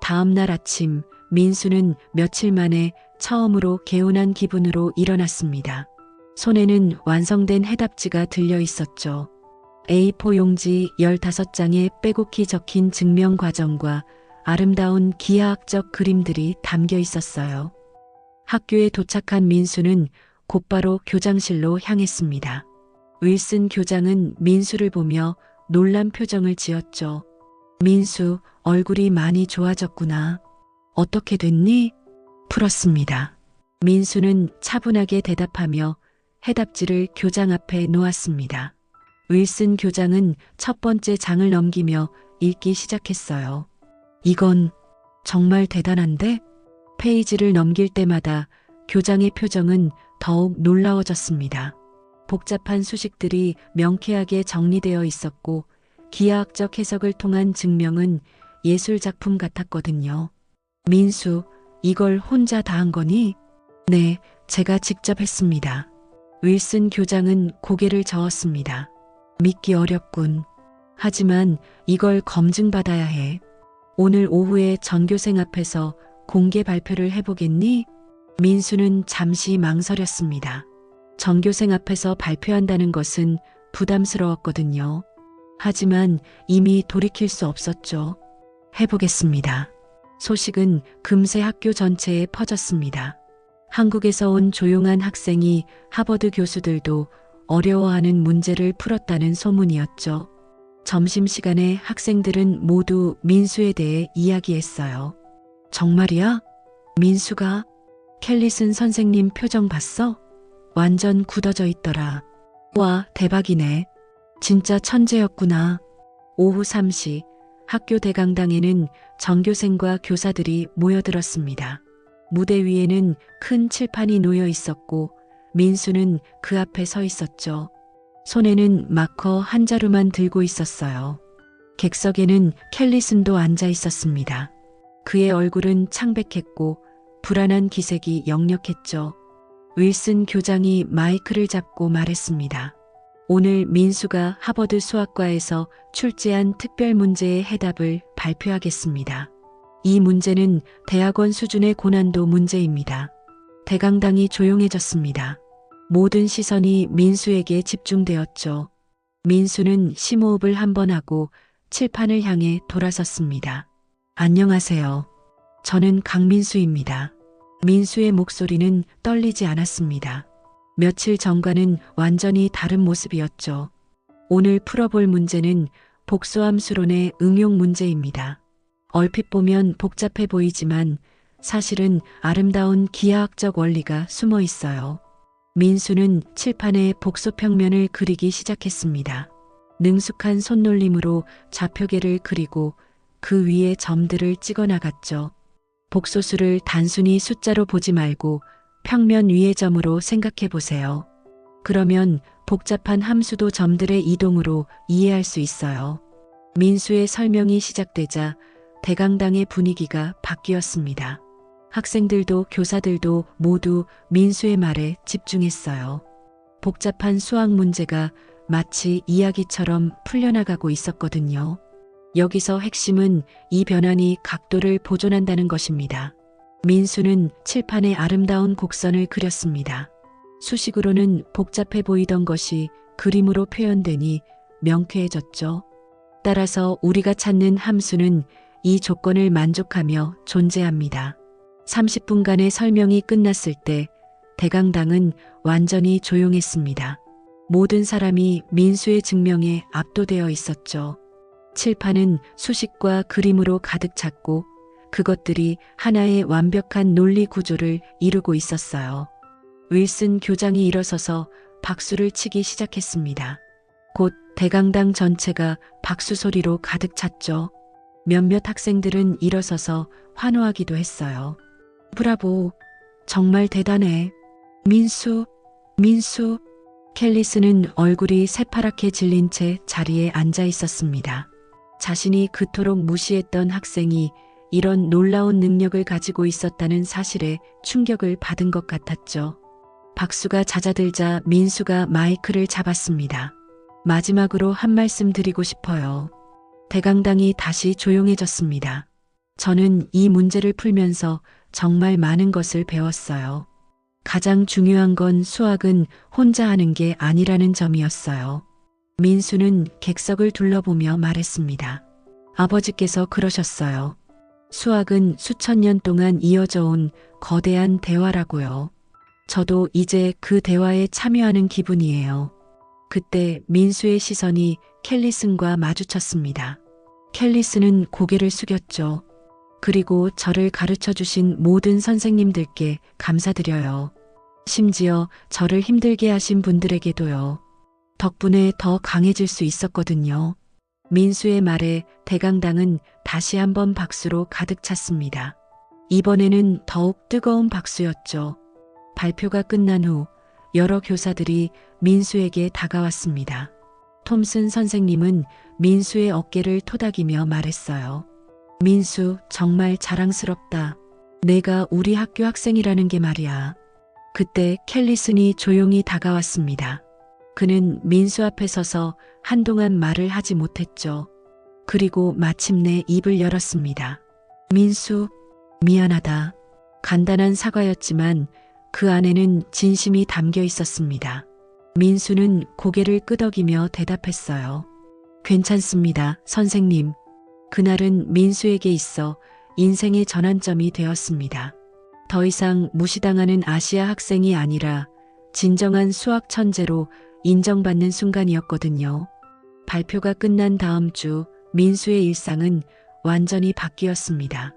다음 날 아침, 민수는 며칠 만에 처음으로 개운한 기분으로 일어났습니다. 손에는 완성된 해답지가 들려 있었죠. A4 용지 15장에 빼곡히 적힌 증명 과정과 아름다운 기하학적 그림들이 담겨 있었어요. 학교에 도착한 민수는 곧바로 교장실로 향했습니다. 윌슨 교장은 민수를 보며 놀란 표정을 지었죠. 민수, 얼굴이 많이 좋아졌구나. 어떻게 됐니? 풀었습니다. 민수는 차분하게 대답하며 해답지를 교장 앞에 놓았습니다. 윌슨 교장은 첫 번째 장을 넘기며 읽기 시작했어요. 이건 정말 대단한데? 페이지를 넘길 때마다 교장의 표정은 더욱 놀라워졌습니다. 복잡한 수식들이 명쾌하게 정리되어 있었고 기하학적 해석을 통한 증명은 예술 작품 같았거든요. 민수, 이걸 혼자 다 한 거니? 네, 제가 직접 했습니다. 윌슨 교장은 고개를 저었습니다. 믿기 어렵군. 하지만 이걸 검증받아야 해. 오늘 오후에 전교생 앞에서 공개 발표를 해보겠니? 민수는 잠시 망설였습니다. 전교생 앞에서 발표한다는 것은 부담스러웠거든요. 하지만 이미 돌이킬 수 없었죠. 해보겠습니다. 소식은 금세 학교 전체에 퍼졌습니다. 한국에서 온 조용한 학생이 하버드 교수들도 어려워하는 문제를 풀었다는 소문이었죠. 점심시간에 학생들은 모두 민수에 대해 이야기했어요. 정말이야? 민수가? 켈리슨 선생님 표정 봤어? 완전 굳어져 있더라. 와, 대박이네. 진짜 천재였구나. 오후 3시 학교 대강당에는 전교생과 교사들이 모여들었습니다. 무대 위에는 큰 칠판이 놓여 있었고 민수는 그 앞에 서 있었죠. 손에는 마커 한 자루만 들고 있었어요. 객석에는 켈리슨도 앉아 있었습니다. 그의 얼굴은 창백했고 불안한 기색이 역력했죠. 윌슨 교장이 마이크를 잡고 말했습니다. 오늘 민수가 하버드 수학과에서 출제한 특별 문제의 해답을 발표하겠습니다. 이 문제는 대학원 수준의 고난도 문제입니다. 대강당이 조용해졌습니다. 모든 시선이 민수에게 집중되었죠. 민수는 심호흡을 한 번 하고 칠판을 향해 돌아섰습니다. 안녕하세요. 저는 강민수입니다. 민수의 목소리는 떨리지 않았습니다. 며칠 전과는 완전히 다른 모습이었죠. 오늘 풀어볼 문제는 복소함수론의 응용 문제입니다. 얼핏 보면 복잡해 보이지만 사실은 아름다운 기하학적 원리가 숨어 있어요. 민수는 칠판에 복소평면을 그리기 시작했습니다. 능숙한 손놀림으로 좌표계를 그리고 그 위에 점들을 찍어 나갔죠. 복소수를 단순히 숫자로 보지 말고 평면 위의 점으로 생각해 보세요. 그러면 복잡한 함수도 점들의 이동으로 이해할 수 있어요. 민수의 설명이 시작되자 대강당의 분위기가 바뀌었습니다. 학생들도 교사들도 모두 민수의 말에 집중했어요. 복잡한 수학 문제가 마치 이야기처럼 풀려나가고 있었거든요. 여기서 핵심은 이 변환이 각도를 보존한다는 것입니다. 민수는 칠판에 아름다운 곡선을 그렸습니다. 수식으로는 복잡해 보이던 것이 그림으로 표현되니 명쾌해졌죠. 따라서 우리가 찾는 함수는 이 조건을 만족하며 존재합니다. 30분간의 설명이 끝났을 때 대강당은 완전히 조용했습니다. 모든 사람이 민수의 증명에 압도되어 있었죠. 칠판은 수식과 그림으로 가득 찼고 그것들이 하나의 완벽한 논리 구조를 이루고 있었어요. 윌슨 교장이 일어서서 박수를 치기 시작했습니다. 곧 대강당 전체가 박수 소리로 가득 찼죠. 몇몇 학생들은 일어서서 환호하기도 했어요. 브라보, 정말 대단해. 민수, 민수. 켈리스는 얼굴이 새파랗게 질린 채 자리에 앉아 있었습니다. 자신이 그토록 무시했던 학생이 이런 놀라운 능력을 가지고 있었다는 사실에 충격을 받은 것 같았죠. 박수가 잦아들자 민수가 마이크를 잡았습니다. 마지막으로 한 말씀 드리고 싶어요. 대강당이 다시 조용해졌습니다. 저는 이 문제를 풀면서 정말 많은 것을 배웠어요. 가장 중요한 건 수학은 혼자 하는 게 아니라는 점이었어요. 민수는 객석을 둘러보며 말했습니다. 아버지께서 그러셨어요. 수학은 수천 년 동안 이어져 온 거대한 대화라고요. 저도 이제 그 대화에 참여하는 기분이에요. 그때 민수의 시선이 켈리슨과 마주쳤습니다. 켈리슨은 고개를 숙였죠. 그리고 저를 가르쳐 주신 모든 선생님들께 감사드려요. 심지어 저를 힘들게 하신 분들에게도요. 덕분에 더 강해질 수 있었거든요. 민수의 말에 대강당은 다시 한번 박수로 가득 찼습니다. 이번에는 더욱 뜨거운 박수였죠. 발표가 끝난 후 여러 교사들이 민수에게 다가왔습니다. 톰슨 선생님은 민수의 어깨를 토닥이며 말했어요. 민수, 정말 자랑스럽다. 내가 우리 학교 학생이라는 게 말이야. 그때 켈리슨이 조용히 다가왔습니다. 그는 민수 앞에 서서 한동안 말을 하지 못했죠. 그리고 마침내 입을 열었습니다. 민수, 미안하다. 간단한 사과였지만 그 안에는 진심이 담겨 있었습니다. 민수는 고개를 끄덕이며 대답했어요. 괜찮습니다, 선생님. 그날은 민수에게 있어 인생의 전환점이 되었습니다. 더 이상 무시당하는 아시아 학생이 아니라 진정한 수학 천재로 인정받는 순간이었거든요. 발표가 끝난 다음 주 민수의 일상은 완전히 바뀌었습니다.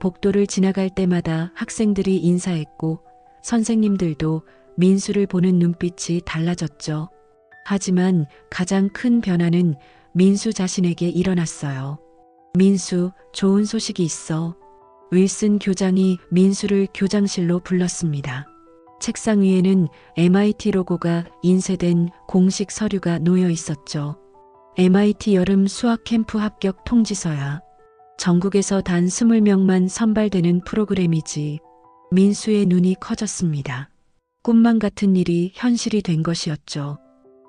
복도를 지나갈 때마다 학생들이 인사했고 선생님들도 민수를 보는 눈빛이 달라졌죠. 하지만 가장 큰 변화는 민수 자신에게 일어났어요. 민수, 좋은 소식이 있어. 윌슨 교장이 민수를 교장실로 불렀습니다. 책상 위에는 MIT 로고가 인쇄된 공식 서류가 놓여 있었죠. MIT 여름 수학 캠프 합격 통지서야. 전국에서 단 20명만 선발되는 프로그램이지. 민수의 눈이 커졌습니다. 꿈만 같은 일이 현실이 된 것이었죠.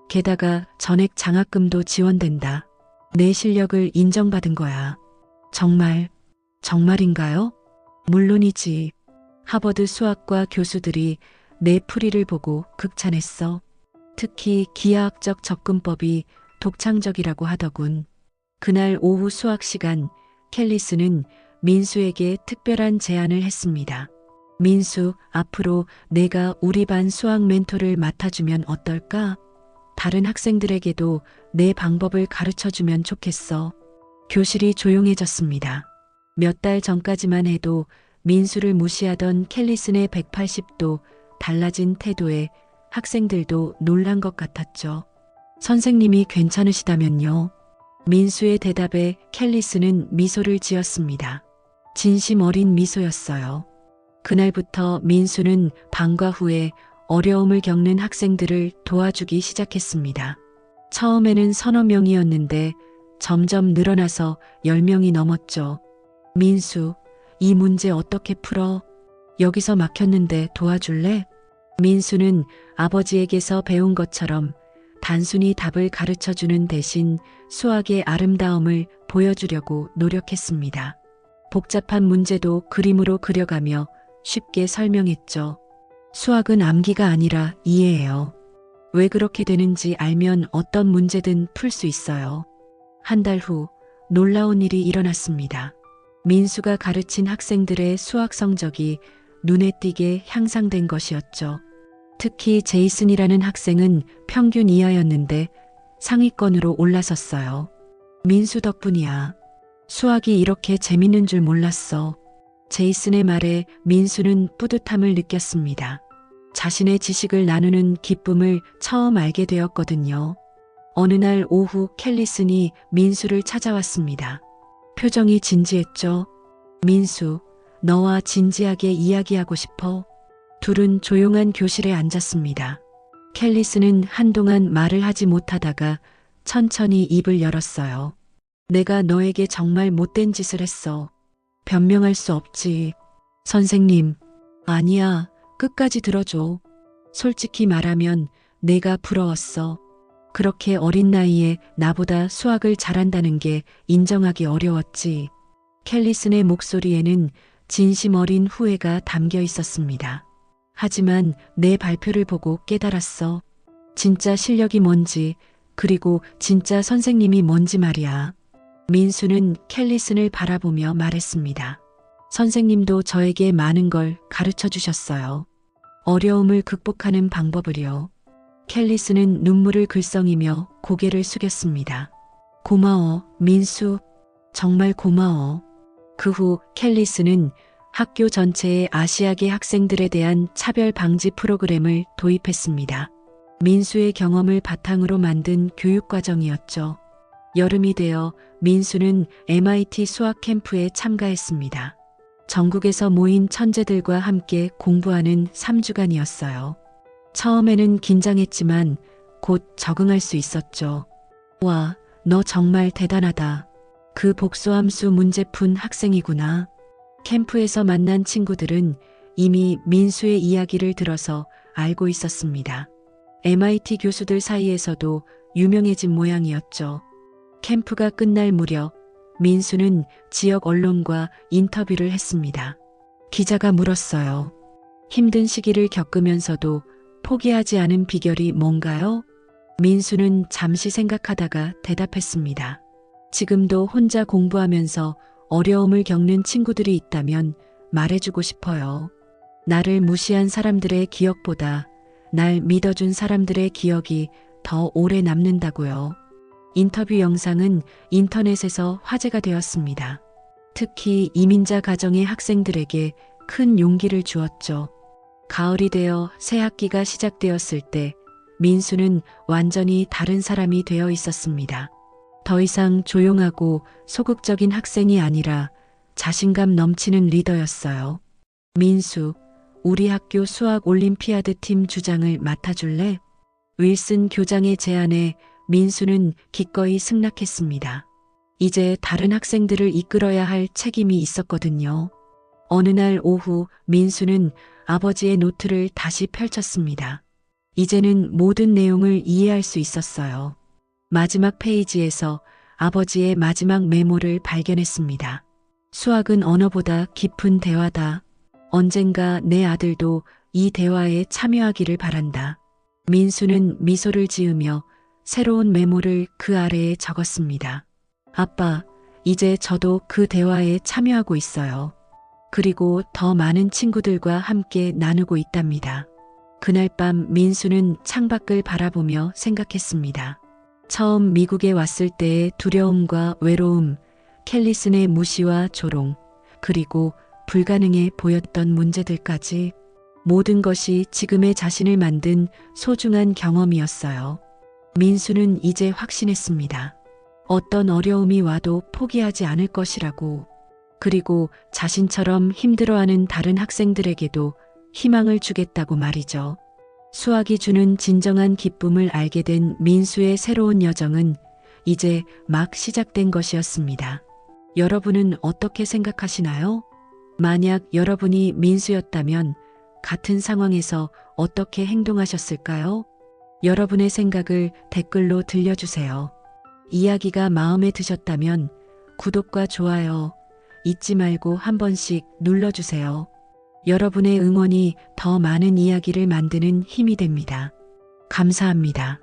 게다가 전액 장학금도 지원된다. 내 실력을 인정받은 거야. 정말인가요? 물론이지. 하버드 수학과 교수들이 내 풀이를 보고 극찬했어. 특히 기하학적 접근법이 독창적이라고 하더군. 그날 오후 수학 시간, 켈리스는 민수에게 특별한 제안을 했습니다. 민수, 앞으로 내가 우리 반 수학 멘토를 맡아주면 어떨까? 다른 학생들에게도 내 방법을 가르쳐주면 좋겠어. 교실이 조용해졌습니다. 몇 달 전까지만 해도 민수를 무시하던 켈리슨의 180도 달라진 태도에 학생들도 놀란 것 같았죠. 선생님이 괜찮으시다면요. 민수의 대답에 켈리스는 미소를 지었습니다. 진심 어린 미소였어요. 그날부터 민수는 방과 후에 어려움을 겪는 학생들을 도와주기 시작했습니다. 처음에는 서너 명이었는데 점점 늘어나서 10명이 넘었죠. 민수, 이 문제 어떻게 풀어? 여기서 막혔는데 도와줄래? 민수는 아버지에게서 배운 것처럼 단순히 답을 가르쳐주는 대신 수학의 아름다움을 보여주려고 노력했습니다. 복잡한 문제도 그림으로 그려가며 쉽게 설명했죠. 수학은 암기가 아니라 이해예요. 왜 그렇게 되는지 알면 어떤 문제든 풀 수 있어요. 한 달 후 놀라운 일이 일어났습니다. 민수가 가르친 학생들의 수학 성적이 눈에 띄게 향상된 것이었죠. 특히 제이슨이라는 학생은 평균 이하였는데 상위권으로 올라섰어요. 민수 덕분이야. 수학이 이렇게 재밌는 줄 몰랐어. 제이슨의 말에 민수는 뿌듯함을 느꼈습니다. 자신의 지식을 나누는 기쁨을 처음 알게 되었거든요. 어느 날 오후 켈리슨이 민수를 찾아왔습니다. 표정이 진지했죠. 민수, 너와 진지하게 이야기하고 싶어. 둘은 조용한 교실에 앉았습니다. 켈리스는 한동안 말을 하지 못하다가 천천히 입을 열었어요. 내가 너에게 정말 못된 짓을 했어. 변명할 수 없지. 선생님, 아니야. 끝까지 들어줘. 솔직히 말하면 내가 부러웠어. 그렇게 어린 나이에 나보다 수학을 잘한다는 게 인정하기 어려웠지. 켈리슨의 목소리에는 진심 어린 후회가 담겨 있었습니다. 하지만 내 발표를 보고 깨달았어. 진짜 실력이 뭔지, 그리고 진짜 선생님이 뭔지 말이야. 민수는 켈리슨을 바라보며 말했습니다. 선생님도 저에게 많은 걸 가르쳐 주셨어요. 어려움을 극복하는 방법을요. 켈리스는 눈물을 글썽이며 고개를 숙였습니다. 고마워, 민수. 정말 고마워. 그 후 켈리스는 학교 전체의 아시아계 학생들에 대한 차별 방지 프로그램을 도입했습니다. 민수의 경험을 바탕으로 만든 교육 과정이었죠. 여름이 되어 민수는 MIT 수학 캠프에 참가했습니다. 전국에서 모인 천재들과 함께 공부하는 3주간이었어요. 처음에는 긴장했지만 곧 적응할 수 있었죠. 와, 너 정말 대단하다. 그 복수함수 문제 푼 학생이구나. 캠프에서 만난 친구들은 이미 민수의 이야기를 들어서 알고 있었습니다. MIT 교수들 사이에서도 유명해진 모양이었죠. 캠프가 끝날 무렵 민수는 지역 언론과 인터뷰를 했습니다. 기자가 물었어요. 힘든 시기를 겪으면서도 포기하지 않은 비결이 뭔가요? 민수는 잠시 생각하다가 대답했습니다. 지금도 혼자 공부하면서 어려움을 겪는 친구들이 있다면 말해주고 싶어요. 나를 무시한 사람들의 기억보다 날 믿어준 사람들의 기억이 더 오래 남는다고요. 인터뷰 영상은 인터넷에서 화제가 되었습니다. 특히 이민자 가정의 학생들에게 큰 용기를 주었죠. 가을이 되어 새 학기가 시작되었을 때 민수는 완전히 다른 사람이 되어 있었습니다. 더 이상 조용하고 소극적인 학생이 아니라 자신감 넘치는 리더였어요. 민수, 우리 학교 수학 올림피아드 팀 주장을 맡아줄래? 윌슨 교장의 제안에 민수는 기꺼이 승낙했습니다. 이제 다른 학생들을 이끌어야 할 책임이 있었거든요. 어느 날 오후 민수는 아버지의 노트를 다시 펼쳤습니다. 이제는 모든 내용을 이해할 수 있었어요. 마지막 페이지에서 아버지의 마지막 메모를 발견했습니다. 수학은 언어보다 깊은 대화다. 언젠가 내 아들도 이 대화에 참여하기를 바란다. 민수는 미소를 지으며 새로운 메모를 그 아래에 적었습니다. 아빠, 이제 저도 그 대화에 참여하고 있어요. 그리고 더 많은 친구들과 함께 나누고 있답니다. 그날 밤 민수는 창밖을 바라보며 생각했습니다. 처음 미국에 왔을 때의 두려움과 외로움, 켈리슨의 무시와 조롱, 그리고 불가능해 보였던 문제들까지 모든 것이 지금의 자신을 만든 소중한 경험이었어요. 민수는 이제 확신했습니다. 어떤 어려움이 와도 포기하지 않을 것이라고. 그리고 자신처럼 힘들어하는 다른 학생들에게도 희망을 주겠다고 말이죠. 수학이 주는 진정한 기쁨을 알게 된 민수의 새로운 여정은 이제 막 시작된 것이었습니다. 여러분은 어떻게 생각하시나요? 만약 여러분이 민수였다면 같은 상황에서 어떻게 행동하셨을까요? 여러분의 생각을 댓글로 들려주세요. 이야기가 마음에 드셨다면 구독과 좋아요 잊지 말고 한 번씩 눌러주세요. 여러분의 응원이 더 많은 이야기를 만드는 힘이 됩니다. 감사합니다.